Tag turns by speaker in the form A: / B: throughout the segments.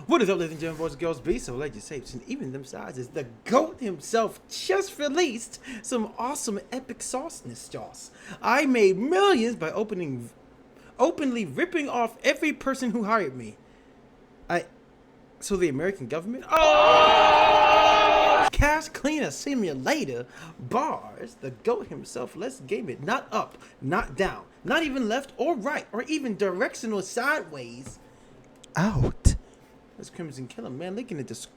A: What is up, ladies and gentlemen, boys and girls, beasts of legends, apes, and even them sizes? The GOAT himself just released some awesome epic sauceness sauce. I made millions by openly ripping off every person who hired me. So the American government? Oh! Cash Cleaner Simulator bars. The GOAT himself. Let's game it. Not up, not down, not even left or right, or even directional sideways. Out. That's Crimson Killer, man. Look in the description.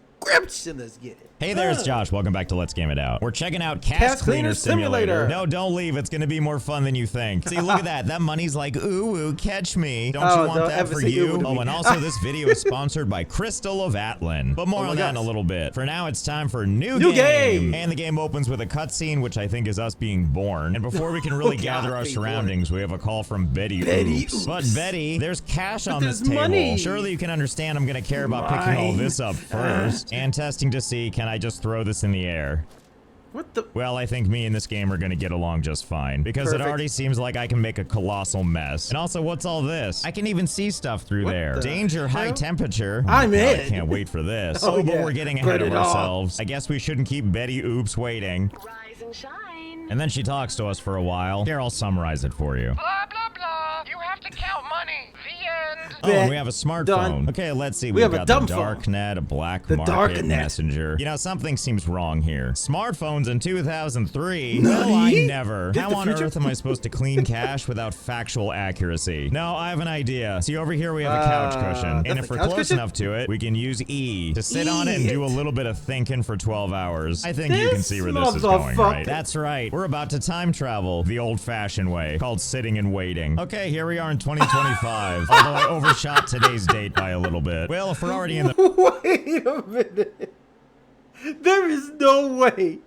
A: Let's get it.
B: Hey there, it's Josh. Welcome back to Let's Game It Out. We're checking out Cash Cleaner Simulator. No, don't leave. It's going to be more fun than you think. See, look at that. That money's like, ooh, catch me. Don't you want that for you? Oh, and also this video is sponsored by Crystal of Atlan. But more on that in a little bit. For now, it's time for new game. And the game opens with a cutscene, which I think is us being born. And before we can really gather our surroundings, we have a call from Betty Oops. But Betty, there's cash on this table.
A: Money.
B: Surely you can understand I'm going to care about picking all this up first. And testing to see, can I just throw this in the air?
A: What the?
B: Well, I think me and this game are gonna get along just fine. Because it already seems like I can make a colossal mess. And also, what's all this? I can even see stuff through there. Danger, high temperature.
A: I'm in.
B: I can't wait for this. But we're getting ahead of ourselves. I guess we shouldn't keep Betty Oops waiting.
C: Rise and shine.
B: And then she talks to us for a while. Here, I'll summarize it for you.
D: Blah, blah, blah. You have to count money. The end.
B: Oh, and we have a smartphone. Okay, let's see. We've got the darknet, a black market messenger. You know, something seems wrong here. Smartphones in 2003? Well, I never. How on earth am I supposed to clean cash without factual accuracy? No, I have an idea. See, over here we have a couch cushion. And if we're close enough to it, we can use E to sit on it and do a little bit of thinking for 12 hours. I think you can see where this is going, right? That's right. We're about to time travel the old-fashioned way, called sitting and waiting. Okay, here we are in 2025. Although I overshot today's date by a little bit. Well, if we're already in the...
A: Wait a minute. There is no way.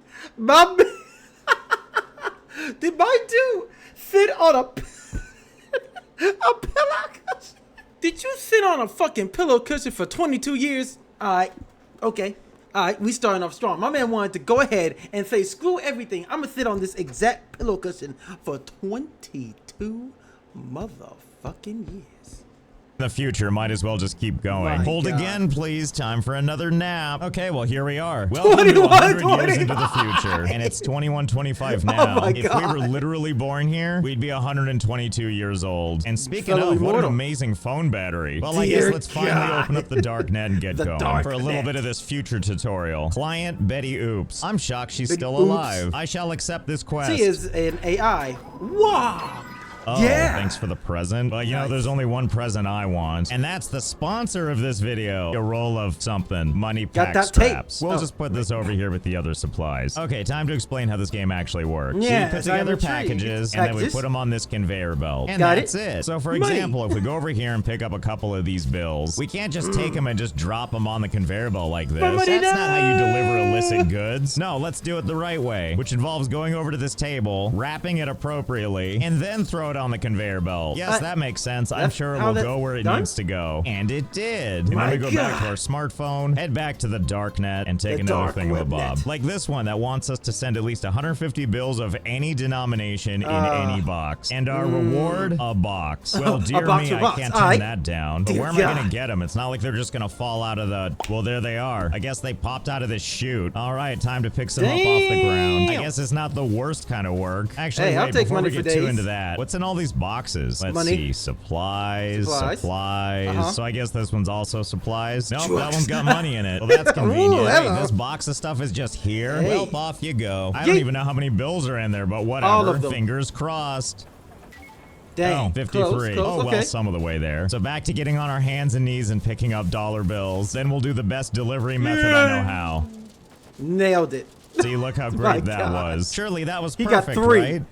A: Did my dude sit on a pillow cushion? Did you sit on a fucking pillow cushion for 22 years? Alright. Okay. Alright, we starting off strong. My man wanted to go ahead and say, screw everything. I'm gonna sit on this exact pillow cushion for 22 motherfucking years.
B: The future, might as well just keep going. Hold again, please. Time for another nap. Okay, well, here we are. Welcome to 100 years into the future. And it's 2125 now. If we were literally born here, we'd be 122 years old. And speaking of, what an amazing phone battery. Well, I guess let's finally open up the darknet and get going for a little bit of this future tutorial. Client Betty Oops. I'm shocked she's still alive. I shall accept this quest.
A: She is an AI. Wow.
B: Oh, thanks for the present. But you know, there's only one present I want, and that's the sponsor of this video. A roll of something. Money pack straps. We'll just put this over here with the other supplies. Okay, time to explain how this game actually works. So we put together packages, and then we put them on this conveyor belt. And that's it. So for example, if we go over here and pick up a couple of these bills, we can't just take them and just drop them on the conveyor belt like this. That's not how you deliver illicit goods. No, let's do it the right way, which involves going over to this table, wrapping it appropriately, and then throw it on the conveyor belt. Yes, that makes sense. I'm sure it will go where it needs to go. And it did. And then we go back to our smartphone, head back to the darknet, and take another thingamabob. Like this one that wants us to send at least 150 bills of any denomination in any box. And our reward? A box. Well, dear me, I can't turn that down. But where am I gonna get them? It's not like they're just gonna fall out of the... Well, there they are. I guess they popped out of this chute. All right, time to pick some up off the ground. I guess it's not the worst kind of work. Actually, wait, before we get too into that, what's in all these boxes? Let's see. Supplies. So I guess this one's also supplies. Nope, that one's got money in it. Well, that's convenient. Hey, this box of stuff is just here. Well, off you go. I don't even know how many bills are in there, but whatever. Fingers crossed.
A: Dang.
B: Oh, 53. Well, some of the way there. So back to getting on our hands and knees and picking up dollar bills. Then we'll do the best delivery method I know how.
A: Nailed it.
B: See, look how great that was. Surely that was perfect, right?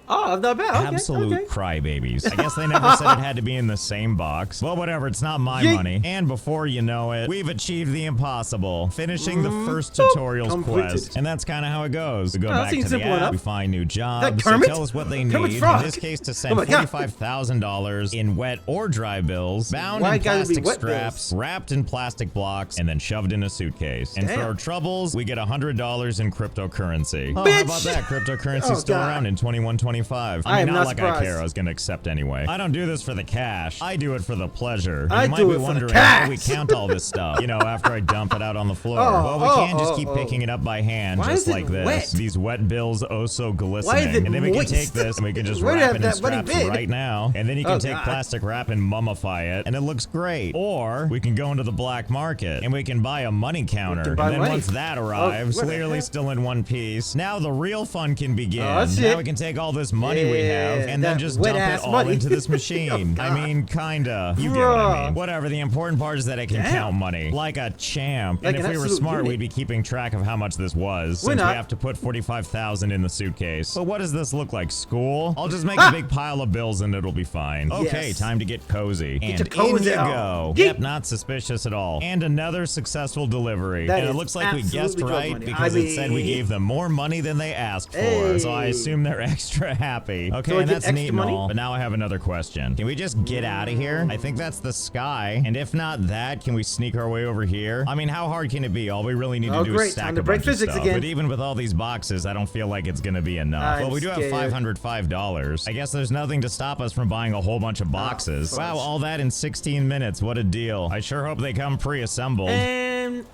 A: Oh, not bad. Okay,
B: absolute crybabies. I guess they never said it had to be in the same box. Well, whatever. It's not my money. And before you know it, we've achieved the impossible, finishing the first tutorial's quest. And that's kind of how it goes. We go back to the app, we find new jobs, they tell us what they need. In this case, to send $45,000 in wet or dry bills, bound in plastic straps, wrapped in plastic blocks, and then shoved in a suitcase. And for our troubles, we get $100 in cryptocurrency. Oh, how about that? Cryptocurrency still around in 2125. 25.
A: I am
B: not
A: not
B: like
A: surprised.
B: I care. I was gonna accept anyway. I don't do this for the cash. I do it for the pleasure. And
A: I
B: you might
A: do
B: be
A: it for the
B: wondering
A: cash.
B: how we count all this stuff, you know, after I dump it out on the floor.
A: Oh,
B: well, we can't just keep picking it up by hand
A: Why
B: just
A: is it
B: like this.
A: wet?
B: These wet bills oh so glistening.
A: Why is it
B: and then we can
A: moist?
B: take this and we can just
A: Where
B: wrap
A: did
B: it in
A: that buddy
B: straps
A: been?
B: right now. And then you can
A: Oh,
B: take
A: God.
B: plastic wrap and mummify it, and it looks great. Or we can go into the black market and we can buy a money counter. And
A: buy
B: then
A: money.
B: once that arrives,
A: what the
B: clearly
A: heck?
B: still in one piece, now the real fun can begin.
A: that's
B: Now
A: it.
B: we can take all this money we have
A: Yeah,
B: and then
A: that
B: just dump it
A: wet-ass
B: all
A: money.
B: into this machine.
A: Oh,
B: I
A: God.
B: mean, kinda. You get what I
A: Bruh.
B: mean. Whatever. The important part is that I can
A: Damn.
B: count money like a champ.
A: Like
B: and if
A: an
B: we were
A: absolute
B: smart,
A: unit.
B: we'd be keeping track of how much this was.
A: We're
B: Since we
A: not.
B: have to put 45,000 in the suitcase. But what does this look like? School? I'll just make a big pile of bills and it'll be fine. Okay,
A: Yes.
B: time to get cozy. And
A: your cozy
B: in you
A: on.
B: go.
A: Yeet.
B: Yep, not suspicious at all. And another successful delivery.
A: That
B: and it
A: is
B: looks like we guessed
A: absolutely drug
B: right
A: money.
B: because
A: I
B: it said we
A: mean-
B: gave them more money than they asked for.
A: Hey.
B: So I assume they're extra happy. Okay,
A: I
B: and
A: get
B: that's
A: extra
B: neat and
A: money?
B: all. But now I have another question. Can we just get out of here? I think that's the sky. And if not that, can we sneak our way over here? I mean, how hard can it be? All we really need to
A: Oh,
B: do
A: great.
B: is stack
A: Time
B: a
A: to break
B: bunch of
A: physics
B: stuff.
A: again.
B: But even with all these boxes, I don't feel like it's gonna be enough.
A: I'm
B: Well, we do have
A: scared.
B: $505. I guess there's nothing to stop us from buying a whole bunch of boxes.
A: fudge.
B: Wow, all that in 16 minutes. What a deal. I sure hope they come pre-assembled.
A: And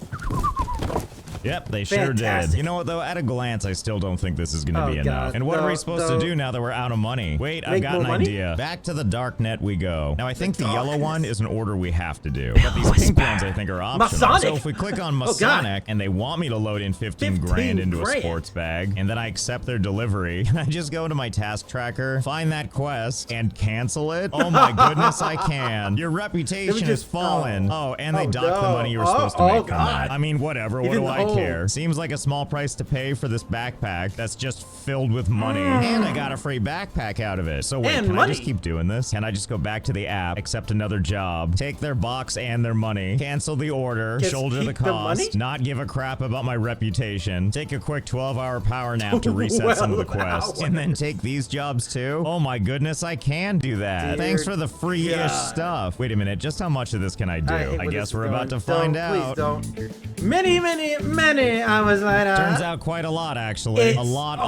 B: Yep, they sure did.
A: Fantastic.
B: You know what, though? At a glance, I still don't think this is going to
A: Oh,
B: be enough.
A: God.
B: And what are we
A: No,
B: supposed
A: no.
B: to do now that we're out of money? Wait, I've
A: Make
B: got an
A: more money?
B: idea. Back to the dark net we go. Now, I think the yellow
A: darkness.
B: one is an order we have to do. But these pink ones, I think, are optional.
A: Masonic.
B: So if we click on
A: God.
B: Masonic, and they want me to load in 15 grand into a
A: grand.
B: sports bag, and then I accept their delivery, and I just go into my task tracker, find that quest, and cancel it? Oh my goodness, I can. Your reputation has
A: just-
B: fallen. Oh, and they
A: Oh,
B: docked the
A: no.
B: money you were
A: Oh,
B: supposed to
A: oh,
B: make from
A: God.
B: that. I mean, whatever. What
A: Even
B: do I
A: the
B: care?
A: hole.
B: Seems like a small price to pay for this backpack that's just filled with money. And I got a free backpack out of it. So wait,
A: And
B: can I
A: money.
B: just keep doing this? Can I just go back to the app, accept another job, take their box and their money, cancel the order,
A: Just
B: shoulder the
A: keep the money?
B: cost, not give a crap about my reputation, take a quick 12-hour power nap to reset some of the
A: 12
B: quests, and then take these jobs too? Oh my goodness, I can do that.
A: Dear
B: Thanks for the free-ish
A: God.
B: stuff. Wait a minute, just how much of this can I do?
A: hate
B: I
A: where
B: guess
A: this
B: we're
A: is
B: about to
A: going.
B: find out.
A: Please don't. Many hours later.
B: Turns out quite a lot, actually.
A: It's
B: A lot.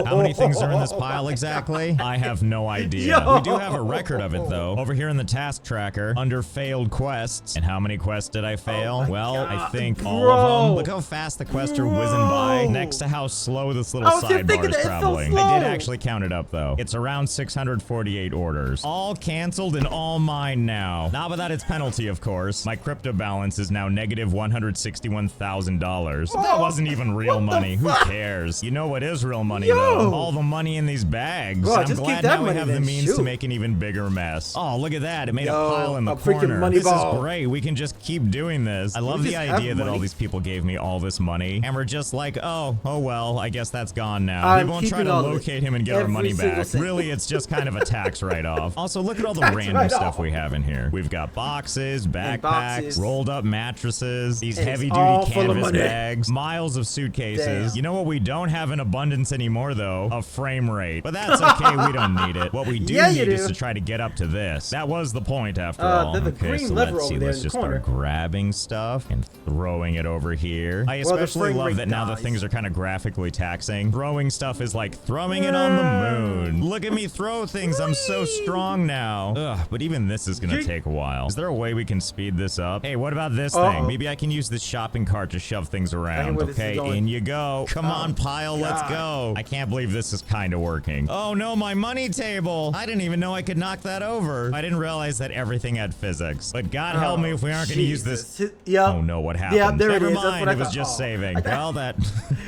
B: How many things are in this pile exactly? I have no idea.
A: Yo.
B: We do have a record of it, though. Over here in the task tracker, under failed quests. And how many quests did I fail? Well, I
A: God,
B: think all
A: bro.
B: of them. Look how fast the quests are whizzing by,
A: Bro.
B: next to how slow this little
A: I was just thinking
B: sidebar
A: that
B: is
A: it's so
B: traveling. I did
A: slow.
B: actually count it up, though. It's around 648 orders. All canceled and all mine now. Not without its penalty, of course. My crypto balance is now negative $161,000. That wasn't even real
A: What the
B: money. Who
A: fuck?
B: cares? You know what is real money,
A: Yo.
B: though? All the money in these bags.
A: Bro,
B: I'm
A: just keep
B: glad
A: that
B: now we
A: money
B: have the
A: then,
B: means to
A: shoot.
B: make an even bigger mess. Oh, look at that. It made
A: Yo,
B: a pile in the
A: a freaking
B: corner.
A: money
B: This
A: ball.
B: is great. We can just keep doing this. I love the
A: just have
B: idea that all
A: money.
B: these people gave me all this money, and we're just like, oh well, I guess that's gone now.
A: I'm
B: We won't try
A: keeping
B: to
A: all of it.
B: locate him and get our
A: Every
B: money
A: single
B: back.
A: cent.
B: Really, it's just kind of a tax write-off. Also, look at all the
A: Tax
B: random
A: write-off.
B: stuff we have in here. We've got boxes, backpacks,
A: boxes.
B: rolled up mattresses, these
A: And it's
B: heavy-duty
A: all full of
B: canvas
A: money.
B: bags, miles of suitcases.
A: Damn.
B: You know what we don't have in abundance anymore, though? A frame rate. But that's okay, we don't need it. What we do
A: Yeah, you
B: need is
A: do.
B: to try to get up to this. That was the point, after all.
A: there's a
B: Okay,
A: green
B: so
A: lever
B: let's see.
A: over there
B: Let's
A: in the
B: just
A: corner.
B: start grabbing stuff and throwing it over here. I
A: Well, the
B: especially
A: frame
B: love
A: rate
B: that now that
A: dies.
B: things are kind of graphically taxing. Throwing stuff is like throwing it on the moon. Look at me throw things. I'm so strong now. Ugh, but even this is gonna
A: Yeet.
B: take a while. Is there a way we can speed this up? Hey, what about this
A: Uh-oh.
B: thing? Maybe I can use this shopping cart to shove things around.
A: where this is
B: Okay,
A: going.
B: in you go. Come on, pile, let's
A: God.
B: go. I can't believe this is kind of working. Oh no, my money table. I didn't even know I could knock that over. I didn't realize that everything had physics. But God help me if we aren't gonna use this.
A: Yep.
B: Oh no, what happened?
A: Yeah, there it
B: Never
A: is. That's
B: mind,
A: what I
B: it was
A: thought.
B: just
A: Oh.
B: saving. Well, that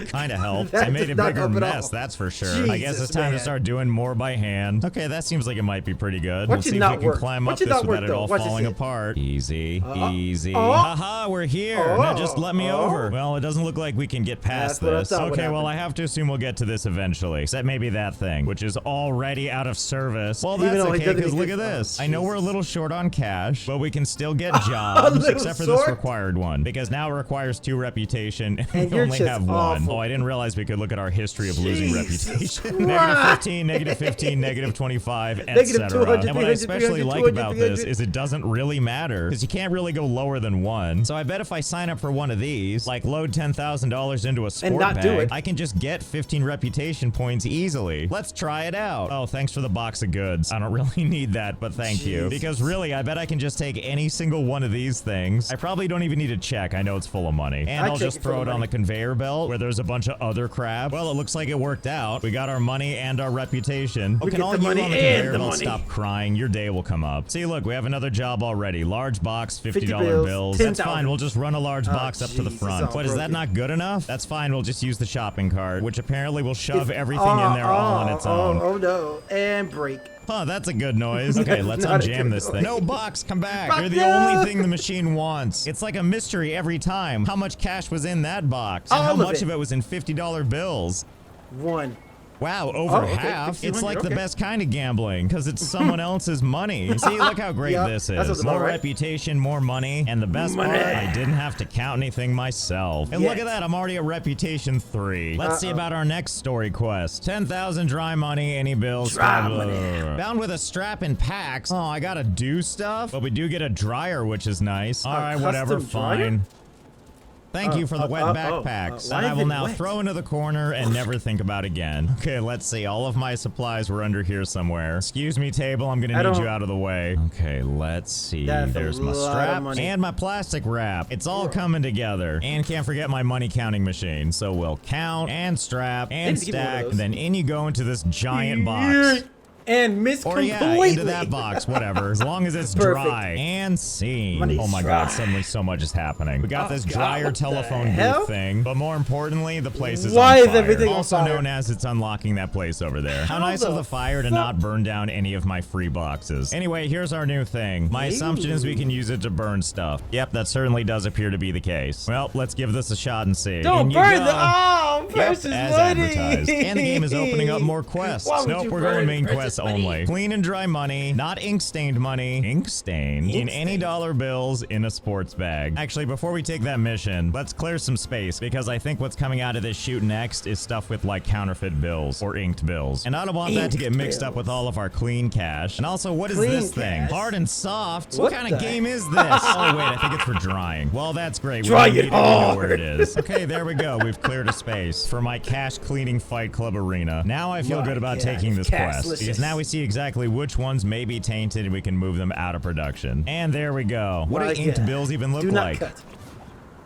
B: kind of helped.
A: That
B: I made
A: did
B: a
A: not
B: bigger
A: help at
B: mess,
A: all.
B: that's for sure. I guess
A: Jesus,
B: it's time to
A: man.
B: start doing more by hand. Okay, that seems like it might be pretty good.
A: Watch
B: We'll
A: it
B: see if
A: not
B: we can
A: work.
B: climb
A: Watch
B: up
A: it
B: this
A: not work,
B: without it
A: though.
B: all
A: Watch this
B: falling
A: shit.
B: apart. Easy, easy.
A: Oh.
B: Haha, we're here. Now just let me
A: Oh.
B: over. Well, it doesn't look like we can get past
A: That's what I
B: this.
A: thought would
B: Okay, well,
A: happen.
B: I have to assume we'll get to this eventually. Except maybe that thing, which is already out of service. Well,
A: Even
B: that's
A: though it
B: okay,
A: doesn't
B: because look at
A: exist.
B: this.
A: Oh,
B: I know we're a
A: Jesus.
B: little short on cash, but we can still get jobs,
A: little
B: except for this
A: short?
B: required one, because now it requires 2 reputation, and
A: And
B: we
A: you're
B: only
A: just
B: have 1.
A: awful.
B: Oh, I didn't realize we could look at our history of losing
A: Jesus
B: reputation.
A: Christ.
B: -15, -15, -25,
A: Negative
B: etc.
A: 200,
B: And what I
A: 300,
B: especially
A: 300,
B: like
A: 200,
B: about
A: 300.
B: this is it doesn't really matter, because you can't really go lower than 1. So I bet if I sign up for one of these, ways. Like load $10,000 into a sport
A: and not
B: bag.
A: do it.
B: I can just get 15 reputation points easily. Let's try it out. Oh, thanks for the box of goods. I don't really need that, but thank you. Because really, I bet I can just take any single one of these things. I probably don't even need to check. I know it's full of money. And I'll just throw it on the conveyor belt where there's a bunch of other crap. Well, it looks like it worked out. We got our money and our reputation.
A: We
B: can all
A: the
B: you
A: money
B: on the
A: and
B: conveyor
A: the
B: belt
A: money.
B: stop crying? Your day will come up. See, look, we have another job already. Large box, $50 bills.
A: 10,
B: That's fine. We'll just run a large box up to the
A: jeez,
B: front. What, is that not good enough? That's fine. We'll just use the shopping cart, which apparently will shove everything in there all on its own.
A: Oh no, and break.
B: Huh, that's a good noise. Okay, let's unjam this thing. No, box, come back.
A: Box,
B: You're the only thing the machine wants. It's like a mystery every time. How much cash was in that box? And how much of it was in $50 bills?
A: 1.
B: Wow, over
A: okay.
B: half. It's like the
A: okay.
B: best kind of gambling because it's someone else's money. See, look how great this is. More reputation, more money, and the best part, I didn't have to count anything myself. And look at that, I'm already at reputation 3. Let's see about our next story quest. 10,000 dry money, any bills? Bound with a strap and packs. Oh, I gotta do stuff, but we do get a dryer, which is nice. All right, whatever, fine. Thank you for the wet backpacks. And I will now throw into the corner and never think about again. Okay, let's see. All of my supplies were under here somewhere. Excuse me, table. I'm gonna need you out of the way. Okay, let's see. There's my strap and my plastic wrap. It's all coming together. And can't forget my money counting machine. So we'll count and strap and stack. And then in you go into this giant box.
A: And miss completely.
B: Into that box, whatever. As long as it's dry and seen. Oh my god, suddenly so much is happening. We got this dryer telephone booth thing, but more importantly, the place is on fire.
A: Is everything
B: also
A: on fire?
B: known as it's unlocking that place over there. How nice of the fire to not burn down any of my free boxes. Anyway, here's our new thing. My assumption is we can use it to burn stuff. Yep, that certainly does appear to be the case. Well, let's give this a shot and see.
A: Don't burn the precious money.
B: As advertised. And the game is opening up more quests. Nope, we're going main quests only. Clean and dry money, not ink-stained money, ink-stained, in any dollar bills in a sports bag. Actually, before we take that mission, let's clear some space because I think what's coming out of this shoot next is stuff with like counterfeit bills or inked bills. And I don't want that to get mixed up with all of our clean cash. And also, what is this thing? Hard and soft? What kind of game is this? Oh wait, I think it's for drying. Well, that's great.
A: Dry it hard.
B: Where it is. Okay, there we go. We've cleared a space for my cash cleaning fight club arena. Now I feel good about taking this quest because now we see exactly which ones may be tainted and we can move them out of production. And there we go. What do inked bills even look like?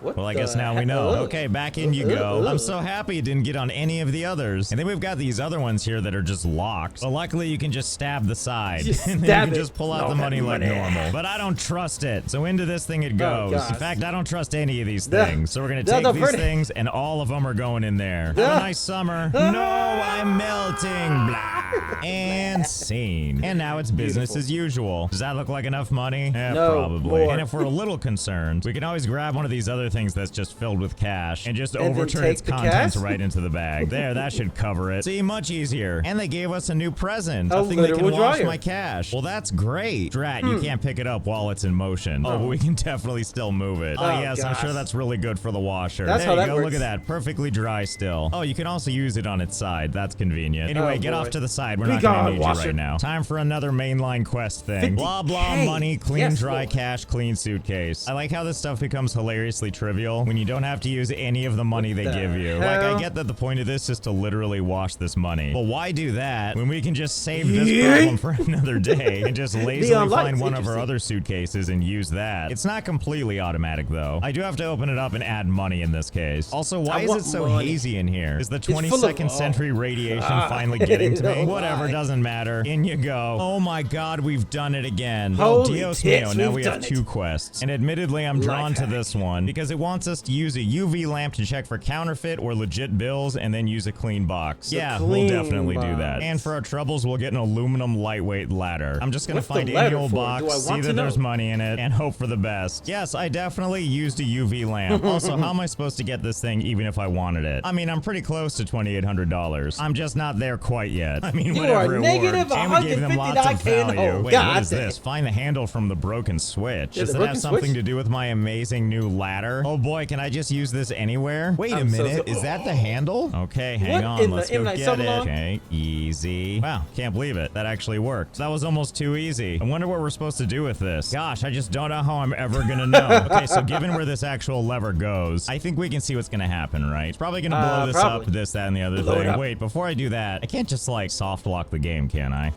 B: Well, I guess now we know. Okay, back in you go. I'm so happy it didn't get on any of the others. And then we've got these other ones here that are just locked. But luckily, you can just stab the side. And then you can just pull out the money like normal. But I don't trust it. So into this thing it goes. In fact, I don't trust any of these things. So we're going to take these things, and all of them are going in there. Have a nice summer. No, I'm melting. Blah. And scene. And now it's business as usual. Does that look like enough money? Yeah, probably. And if we're a little concerned, we can always grab one of these other things that's just filled with cash and just overturn its contents right into the bag. There, that should cover it. See, much easier. And they gave us a new present. A thing that can wash my cash. Well, that's great. Drat, you can't pick it up while it's in motion. Oh, but we can definitely still move it. Oh, yes, I'm sure that's really good for the washer. There you go. Look at that. Perfectly dry still. Oh, you can also use it on its side. That's convenient. Anyway, get off to the side. We're not going to need you right now. Time for another mainline quest thing. Blah, blah, money, clean, dry cash, clean suitcase. I like how this stuff becomes hilariously trivial when you don't have to use any of the money they give you. Like, I get that the point of this is to literally wash this money. But why do that when we can just save this problem for another day and just lazily find one of our other suitcases and use that? It's not completely automatic, though. I do have to open it up and add money in this case. Also, why is it so hazy in here? Is the 22nd century radiation finally getting to me? Whatever, doesn't matter. In you go. Oh my god, we've done it again. Well, Dios mio, now we have 2 quests. And admittedly, I'm drawn to this one because it wants us to use a UV lamp to check for counterfeit or legit bills and then use a clean box. Yeah, we'll definitely do that. And for our troubles, we'll get an aluminum lightweight ladder. I'm just gonna find any old box, see that there's money in it, and hope for the best. Yes, I definitely used a UV lamp. Also, how am I supposed to get this thing even if I wanted it? I mean, I'm pretty close to $2,800. I'm just not there quite yet. I mean, whatever it worked. And we gave them lots of value. Wait, what is this? Find the handle from the broken switch. Does it have something to do with my amazing new ladder? ladder. Oh boy, can I just use this anywhere? Wait a minute, is that the handle? Okay, hang
A: What
B: on,
A: in
B: let's
A: the
B: go
A: M. Night
B: get it.
A: Shyamalan?
B: Okay, easy. Wow, can't believe it. That actually worked. That was almost too easy. I wonder what we're supposed to do with this. Gosh, I just don't know how I'm ever gonna know. Okay, so given where this actual lever goes, I think we can see what's gonna happen, right? It's probably gonna blow this up, this, that, and the other thing. Wait, before I do that, I can't just like soft lock the game, can I?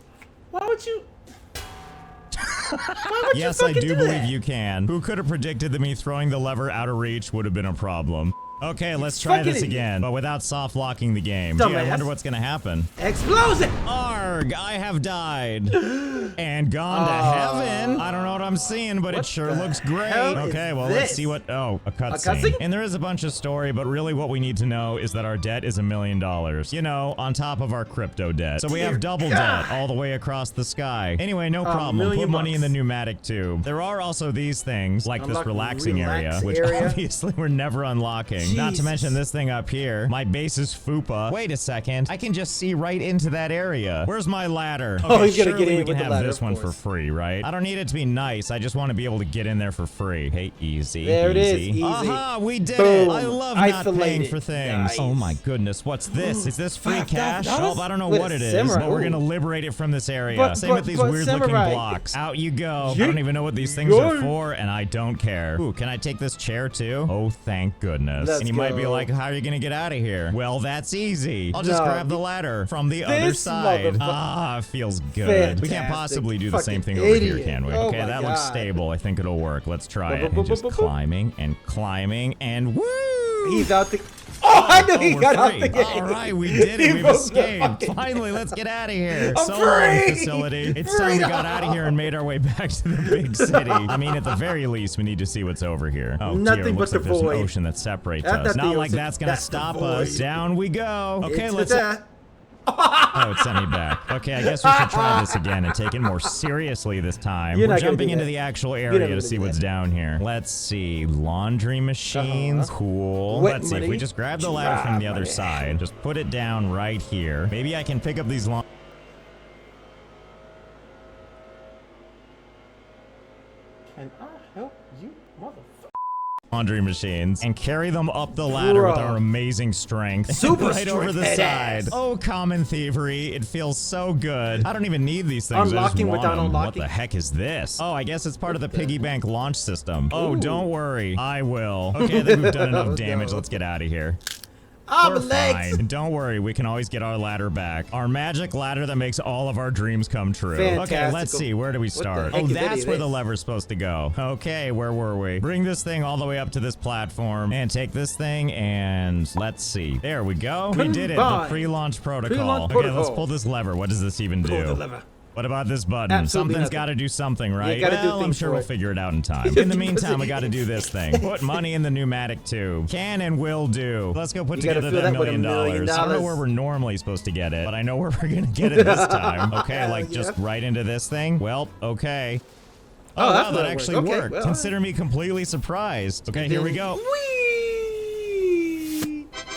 A: Why would you?
B: Yes, I do believe you can. Who could have predicted that me throwing the lever out of reach would have been a problem? Okay, let's try this again, but without soft locking the game. Gee, I wonder what's gonna happen.
A: Explosion!
B: Arg, I have died. And gone to heaven. I don't know what I'm seeing, but it sure looks great. Okay, well, let's see what... Oh, a cutscene. And there is a bunch of story, but really what we need to know is that our debt is $1 million. You know, on top of our crypto debt. So we have double debt all the way across the sky. Anyway, no problem. Put money in the pneumatic tube. There are also these things, like this relaxing area, which obviously we're never unlocking. Not to mention this thing up here. My base is FUPA. Wait a second. I can just see right into that area. Where's my ladder? Okay,
A: he's gonna get in with the ladder.
B: This one for free, right? I don't need it to be nice. I just want to be able to get in there for free. Hey, easy.
A: There it is. Easy.
B: Aha, we did it. I love not paying for things. Nice. Oh my goodness. What's this? Is this free cash? Oh, I don't know what it is, but we're going to liberate it from this area. Same with these weird looking blocks. Out you go. I don't even know what these things are for, and I don't care. Ooh, can I take this chair too? Oh, thank goodness. And you might be like, how are you going to get out of here? Well, that's easy. I'll just grab the ladder from the other side. Ah, feels good. Fantastic. We can't possibly do the same thing over here, can we? Okay, that looks stable. I think it'll work. Let's try it. And just climbing and woo!
A: He's out the... Oh, I knew he got out the game.
B: All right, we did it. We've escaped. Finally, let's get out of here. So long, facility. It's time we got out of here and made our way back to the big city. I mean, at the very least, we need to see what's over here. Oh,
A: nothing but the void.
B: There's an ocean that separates us. Not like that's gonna stop us. Down we go. Okay, let's... Oh, it sent me back. Okay, I guess we should try this again and take it more seriously this time. We're jumping into the actual area to see what's down here. Let's see. Laundry machines. Cool. Let's see. If we just grab the ladder from the other side, just put it down right here. Maybe I can pick up these Can I help you, motherfucker? Laundry machines and carry them up the ladder with our amazing strength.
A: Super
B: right over the side. Oh, common thievery. It feels so good. I don't even need these things.
A: Unlocking without unlocking.
B: What the heck is this? Oh, I guess it's part of the piggy bank launch system. Oh, don't worry. I will. Okay, I think we've done enough damage. Let's get out of here. We're fine. And don't worry, we can always get our ladder back. Our magic ladder that makes all of our dreams come true. Okay, let's see. Where do we start? Oh, that's where the lever's supposed to go. Okay, where were we? Bring this thing all the way up to this platform and take this thing and let's see. There we go. We did it. The pre-launch protocol. Okay, let's pull this lever. What does this even do?
A: Pull the lever.
B: What about this button? Something's got to do something, right? Well, I'm sure we'll figure it out in time. In the meantime, we got to do this thing. Put money in the pneumatic tube. Can and will do. Let's go put together that $1 million. I don't know where we're normally supposed to get it, but I know where we're going to get it this time. Okay, like just right into this thing? Well, okay. Oh, wow, that actually worked. Well, consider me completely surprised. Okay, here we go.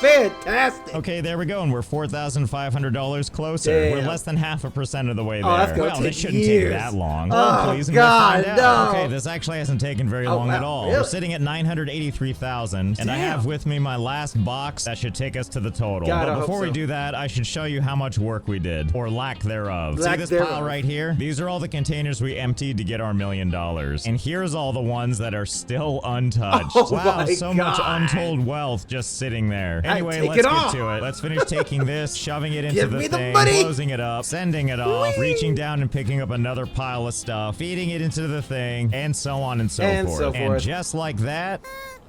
A: Fantastic.
B: Okay, there we go, and we're $4,500 closer. Damn. We're less than 0.5% of the way there. Well, this shouldn't take that long. Oh, please, God, no. Okay, this actually hasn't taken very long at all. Really? We're sitting at 983,000, and I have with me my last box that should take us to the total. But before we do that, I should show you how much work we did, or lack thereof. See this pile right here? These are all the containers we emptied to get our $1 million. And here's all the ones that are still untouched. Wow, so much untold wealth just sitting there. Anyway, let's get to it. Let's finish taking this, shoving it into the thing, closing it up, sending it off, reaching down and picking up another pile of stuff, feeding it into the thing, and so on and so forth. And just like that,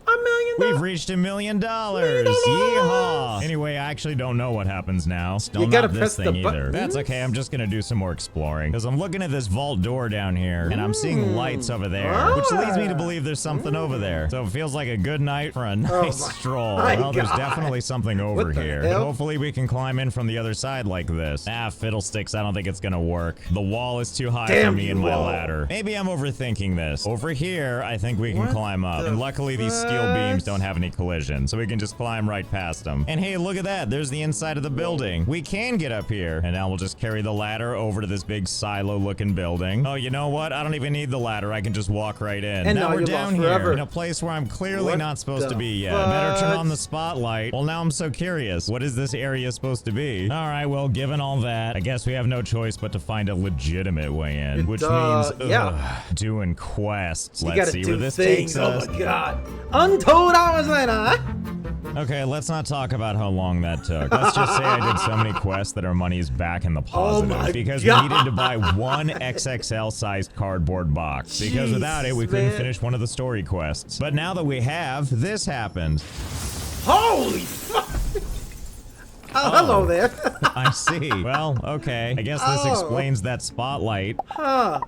B: $1 million. We've reached $1 million. Yeehaw. Anyway, I actually don't know what happens now. Still not this thing either. That's okay. I'm just gonna do some more exploring because I'm looking at this vault door down here and I'm seeing lights over there, which leads me to believe there's something over there. So it feels like a good night for a nice stroll. Well, there's definitely something over here. Hopefully we can climb in from the other side like this. Ah, fiddlesticks. I don't think it's gonna work. The wall is too high for me and my ladder. Maybe I'm overthinking this. Over here, I think we can climb up. And luckily these steel steel beams don't have any collision, so we can just climb right past them. And hey, look at that. There's the inside of the building. We can get up here. And now we'll just carry the ladder over to this big silo-looking building. Oh, you know what? I don't even need the ladder. I can just walk right in.
A: And
B: now we're down here in a place where I'm clearly not supposed to be yet. Better turn on the spotlight. Well, now I'm so curious. What is this area supposed to be? All right, well, given all that, I guess we have no choice but to find a legitimate way in, which means doing quests. Let's see where this takes us.
A: Oh my god. Untold hours later, huh?
B: Okay, let's not talk about how long that took. Let's just say I did so many quests that our money is back in the positive because we needed to buy one XXL-sized cardboard box because without it, we couldn't finish one of the story quests. But now that we have, this happened.
A: Holy fuck! Oh, hello there.
B: I see. Well, okay. I guess this explains that spotlight.
A: Hello,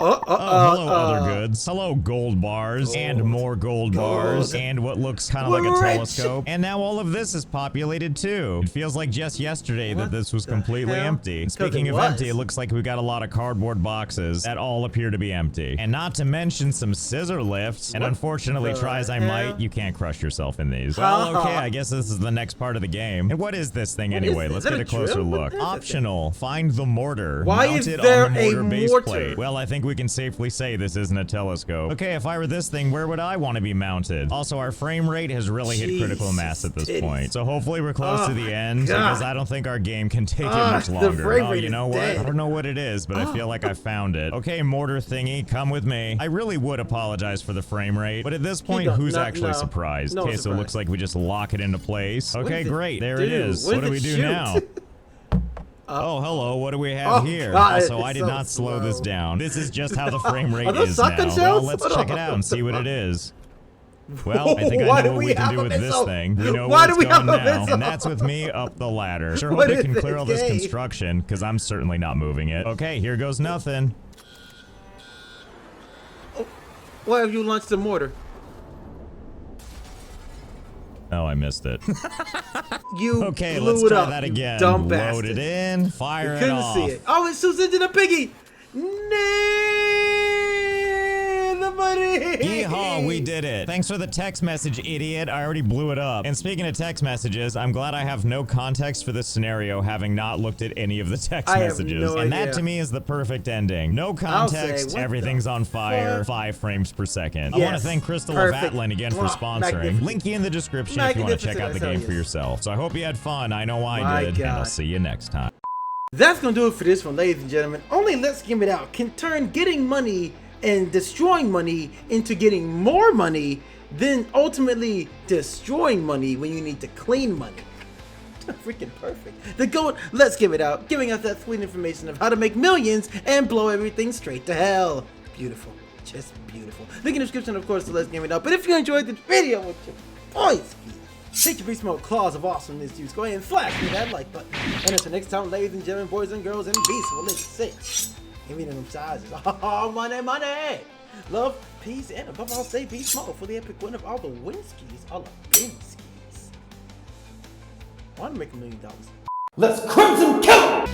B: other goods. Hello, gold bars. And more gold bars. And what looks kind of like a telescope. And now all of this is populated too. It feels like just yesterday that this was completely empty. Speaking of empty, it looks like we got a lot of cardboard boxes that all appear to be empty. And not to mention some scissor lifts. And unfortunately, try as I might, you can't crush yourself in these. Well, okay, I guess this is the next part of the game. And what is this thing anyway? Let's get a closer look. Optional. Find the mortar.
A: Why is there a mortar?
B: Plate. Well, I think we can safely say this isn't a telescope. Okay, if I were this thing, where would I want to be mounted? Also, our frame rate has really hit critical mass at this point. So hopefully we're close to the end because I don't think our game can take it much longer. Oh, you know what? I don't know what it is, but I feel like I found it. Okay, mortar thingy, come with me. I really would apologize for the frame rate, but at this point, who's actually surprised? Okay, so it looks like we just lock it into place. Okay, great. There it is. What do we do now? Oh, hello. What do we have here? Also, I did not slow this down. This is just how the frame rate is now. Well, let's check it out and see what it is. Well, I think I know what we can do with this thing. We know where it's going now, and that's with me up the ladder. Sure hope it can clear all this construction, because I'm certainly not moving it. Okay, here goes nothing.
A: Why have you launched the mortar?
B: Oh, I missed it.
A: You
B: okay,
A: blew
B: let's
A: it
B: try
A: up,
B: that again.
A: Dumb
B: Load
A: bastard.
B: it in, fire it off.
A: Couldn't see it. Oh, it shoots into the piggy. The buddy.
B: Yeehaw, we did it. Thanks for the text message, idiot. I already blew it up. And speaking of text messages, I'm glad I have no context for this scenario, having not looked at any of the text messages. And that to me is the perfect ending. No context, everything's on fire, 5 frames per second. I want to thank Crystal of Atlan again for sponsoring. Link in the description if you want to check out the game for yourself. So I hope you had fun. I know I did. And I'll see you next time.
A: That's gonna do it for this one, ladies and gentlemen. Only Let's Game It Out can turn getting money and destroying money into getting more money, then ultimately destroying money when you need to clean money. Freaking perfect. The GOAT, Let's Give It Out, giving us that sweet information of how to make millions and blow everything straight to hell. Beautiful. Just beautiful. Link in the description, of course, to Let's Game It Out. But if you enjoyed this video with your voice, take your beast mode claws of awesomeness, dudes. Go ahead and flash me that like button. And until next time, ladies and gentlemen, boys and girls, and beasts, we'll live 6. Give me them sizes. Oh, money, money. Love, peace, and above all, stay beast mode for the epic win of all the Winskis, all the Binskis. I want to make $1 million. Let's crimson kill!